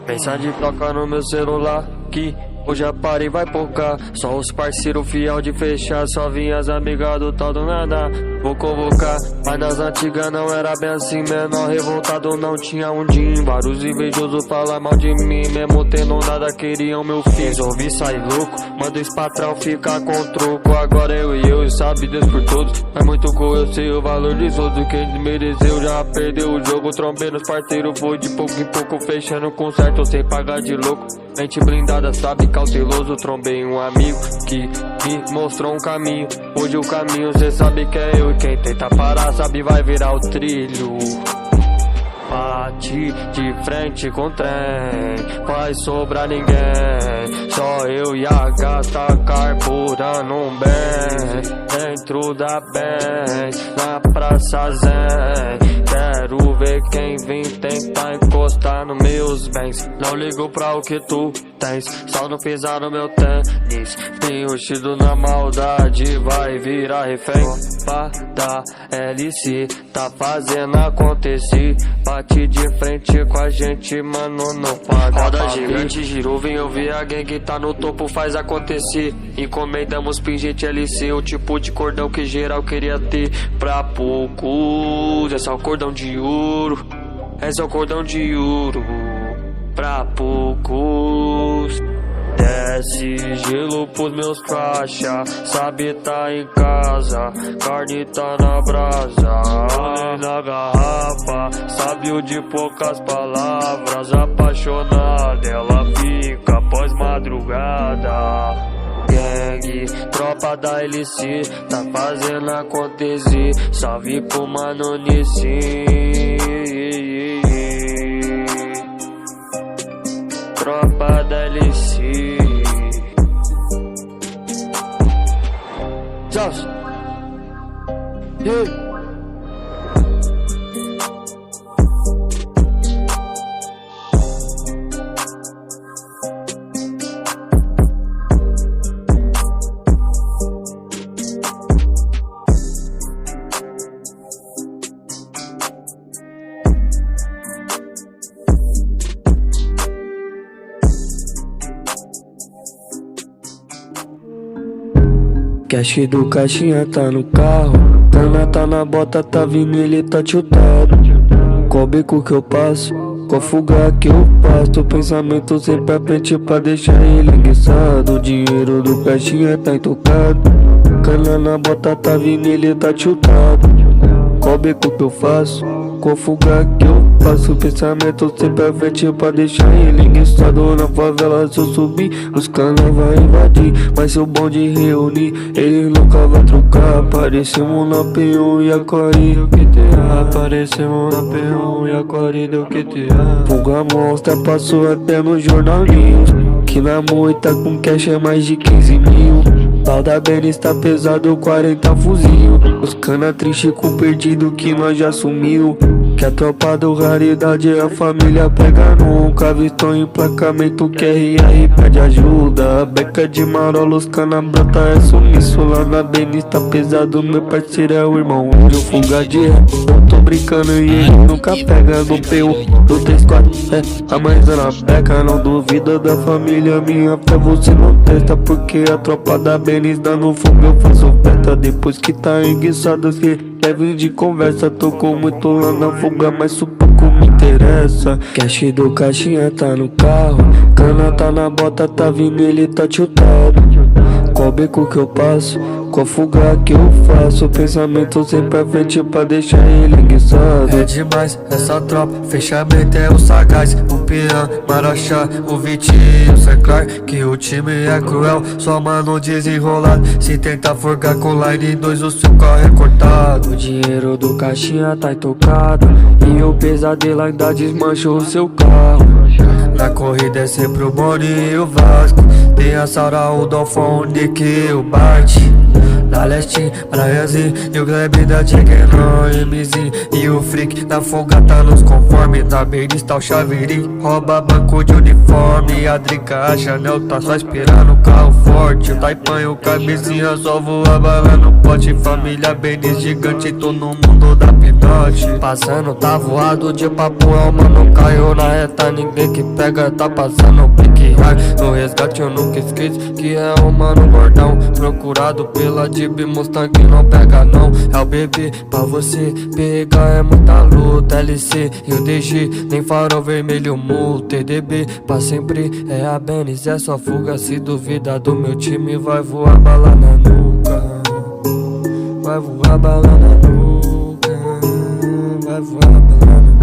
Mensagem toca no meu celular que hoje a party vai pocar. Só os parceiros fiel de fechar, só vinha as amigas do tal do nada. Vou convocar, mas nas antigas não era bem assim. Menor revoltado não tinha um din. Vários invejosos falam mal de mim, mesmo tendo nada queriam meu fim. Resolvi sair louco, manda esse patrão ficar com troco. Agora eu e eu, e sabe Deus por todos. É muito cool, eu sei o valor de todos. Quem mereceu já perdeu o jogo. Trombei nos parceiros, foi de pouco em pouco fechando com certo sem pagar de louco. Mente blindada, sabe, cauteloso. Trombei um amigo que me mostrou um caminho. Hoje o caminho cê sabe que é eu. E quem tenta parar sabe vai virar o trilho. Bate de frente com o trem, vai sobrar ninguém. Só eu e a gata carburando bem. Dentro da Benz, na Praça Zen. Quero ver quem vem tentar encostar nos meus bens. Não ligo pra o que tu tens, só não pisar no meu tênis. Tenho tido na maldade, vai virar refém. Da LC, tá fazendo acontecer. Bate de frente com a gente, mano, não paga. Roda gigante girou, vem ouvir a gangue tá no topo, faz acontecer. Encomendamos pingente LC, o tipo de cordão que geral queria ter. Pra poucos, esse é o cordão de ouro. Esse é o cordão de ouro. Pra poucos. Desce gelo pros meus caixa, sabe tá em casa, carne tá na brasa. Olhei na garrafa, sabe o de poucas palavras. Apaixonada, ela fica pós-madrugada. Gang, tropa da LC, tá fazendo acontecer. Salve pro mano Nissin. Tropa da LC. Just yeah. Cash do caixinha tá no carro, Cana tá na bota, tá vindo, ele tá tiltado. Qual beco que eu passo, qual fuga que eu passo. Pensamento sempre à frente pra deixar ele enguiçado. O dinheiro do caixinha tá intocado, Cana na bota, tá vindo, ele tá tiltado. Qual beco que eu faço, qual fuga que eu passo. Pensamento sempre à frente pra deixar ele enguiçado. Na favela se eu subir, os cana vai invadir. Mas se o bonde reunir, ele nunca vai trocar. Aparecemos na P1 e a Core deu QTA. Aparecemos na P1 e a Core deu QTA. Fuga monstra passou até nos jornalinhos, que na moita com cash é mais de 15 mil. Pau da Benz tá pesado, 40 fuzil. Os cana triste com o perdido que nós já sumiu. Que a tropa do raridade a família pega nunca. Vistou emplacamento que RR pede ajuda. Beca de marola, os cana brota é sumiço. Lá na Benz tá pesado, meu parceiro é o irmão. Onde eu fuga de ré, eu tô brincando e ele nunca pega no PU. Do 34, a mãezana beca. Não duvida da família, minha fé você não testa. Porque a tropa da Benz dá no fogo, eu faço festa. Depois que tá enguiçado, que leve de conversa. Tô com muito lá na fuga, mas isso pouco me interessa. Cash do caixinha tá no carro, Cana tá na bota, tá vindo, ele tá tiltado. Qual beco que eu passo, qual fuga que eu faço. Pensamento sempre à frente pra deixar ele enguiçado. É demais essa tropa, fechamento é o sagaz. O Piran, Marachá, o Vitinho, é claro que o time é cruel. Só mano desenrolado, se tentar forgar com line 2 o seu carro é cortado. O dinheiro do caixinha tá intocado, e o pesadelo ainda desmanchou o seu carro. Na corrida é sempre o Boni e o Vasco. Tem a Saura, o Dolfão, o Nick, o Bart, da Leste, Praiazinho e o Gleb da Tchequenão, MZ e o Freak da Fogata nos conforme. Da Beirista o Chaveirinho, rouba banco de uniforme. A Drica, a Chanel tá só esperando o carro forte. O Taipan e o Cabecinha só voa bala no pote. Família Benes gigante, tô no mundo da pinote. Passando, tá voado de papo, mano, caiu na reta. Ninguém que pega, tá passando pique high. No resgate eu nunca esqueço que é o mano gordão, procurado pela Jeep Mustang, não pega não. É o bebê, pra você pegar é muita luta. LC e o DG, nem farol vermelho, multa. TDB, pra sempre é a Benes, é só fuga. Se duvida do meu time, vai voar bala na nuca. Vai voar bala na nuca. Vai voar bala na nuca.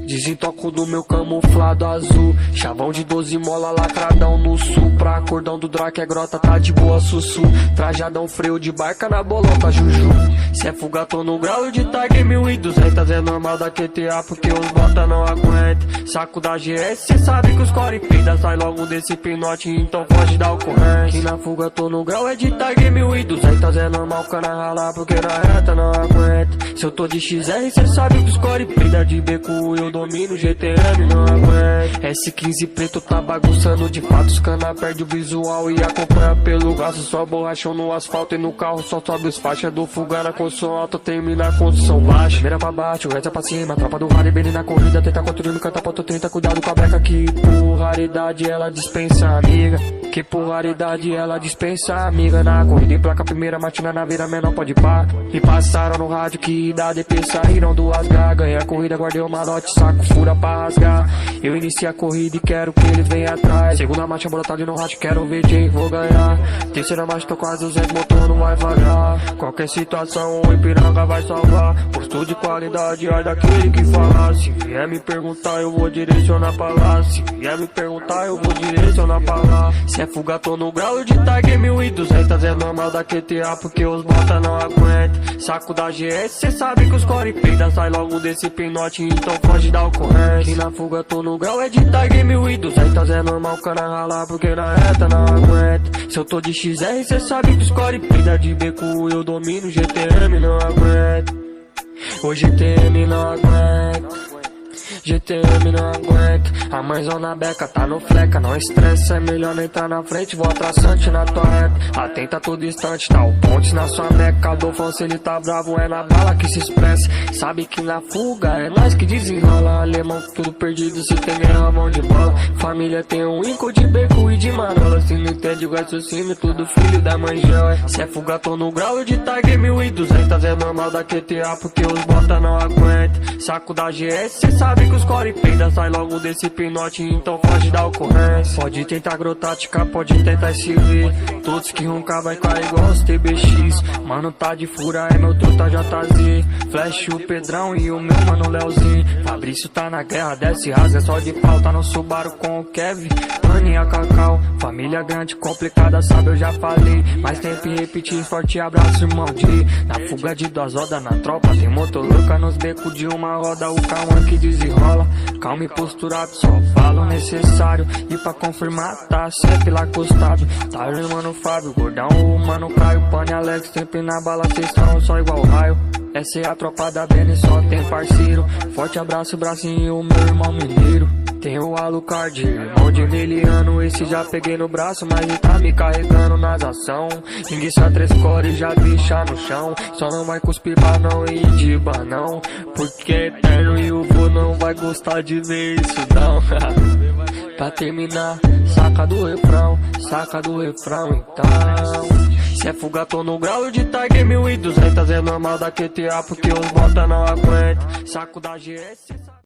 Desintoco do meu camuflado azul, chavão de 12 mola lacradão no sul. Pra cordão do Drake é grota, tá de boa sussu. Trajadão, freio de barca na bolota, juju. Se é fuga, tô no grau de tag 1200. É normal da QTA porque os bota não aguentam. Saco da GS, cê sabe que os core peida. Sai logo desse pinote, então foge da ocorrência. E na fuga tô no grau é de tag 1200. É normal cana ralar porque na reta não aguenta. Se eu tô de XR, cê sabe que os core peida. De beco eu domino, GTM não aguenta. S15 preto tá bagunçando de fato. Os cana perde o visual e acompanha pelo gasto. Só borrachão no asfalto e no carro só sobe os faixas. Do fuga na construção alta, termina a construção baixa. Primeira pra baixo, reza pra cima. Tropa do Harry, bem na corrida. Tenta construir, canta pra tu 30. Cuidado com a breca que por raridade ela dispensa amiga. Que por raridade ela dispensa amiga. Na corrida em placa primeira, matina na vira menor pode pá. E passaram no rádio que dá DP, saíram duas H. Ganhei a corrida, guardei o malote, saco fura pra rasgar. Eu inicio a corrida e quero que eles venham atrás. Segunda marcha, brotado no rádio, quero ver quem vou ganhar. Terceira marcha, tô quase 200, motor não vai vagar. Qualquer situação, o Ipiranga vai salvar. Posto de qualidade, é daquele que fala. Se vier me perguntar, eu vou direcionar pra lá. Se vier me perguntar, eu vou direcionar pra lá. Se é fuga, tô no grau de tag 1200. É normal da QTA porque os bota não aguentam. Saco da GS, cê sabe que os core peida. Sai logo desse pinote, então foge da ocorrência. E na fuga tô no grau é de tag 1200. É normal cana ralar porque na reta não aguenta. Se eu tô de XR, cê sabe que os core peida. De beco eu domino, GTM não aguenta. O GTM não aguenta. GTM não aguenta. A mãezona beca tá no fleca, não estressa. É melhor não entrar na frente, vou traçante na tua reta. Atenta todo distante, tá o ponte na sua meca. Adolfo, se ele tá bravo, é na bala que se expressa. Sabe que na fuga é nós que desenrola. Alemão tudo perdido, se tem guerra, mão de bola. Família tem um inco de beco e de marola. Se não entende o raciocínio, tudo filho da mãe Gel. Se é fuga, tô no grau de tag 1200. É normal da QTA porque os bota não aguenta. Saco da GS, cê sabe que os core peida. Sai logo desse pinote, então foge da ocorrência. Pode tentar grotática, pode tentar se ver. Todos que roncar vai cair igual os TBX. Mano tá de fura, é meu truta JZ. Flash o Pedrão e o meu mano Leozinho. Fabrício tá na guerra, desce rasga só de pau. Tá no Subaru com o Kevin, Anny e a Cacau. Família grande, complicada, sabe eu já falei. Mais tempo e repetir, forte abraço irmão de. Na fuga de duas rodas na tropa, tem motor louca nos becos de uma roda. O K1 que desenrola, calma e posturado, só falo o necessário. E pra confirmar, tá sempre lá acostado. Tá o mano Fábio, gordão, o mano Caio, Pane Alex, sempre na bala, cês tão só igual raio. Essa é a tropa da Bene, só tem parceiro. Forte abraço, bracinho, meu irmão mineiro. Tem o Alucard, irmão de Emiliano. Esse já peguei no braço, mas ele tá me carregando nas ação. Enguiça 3 cores, já bicha no chão. Só não vai cuspir banão e de banão, porque é eterno e o vô não vai gostar de ver isso não. Pra terminar, saca do refrão então. Se é fuga, tô no grau de tag 1200. É normal da QTA porque os bota não aguenta. Saco da GS.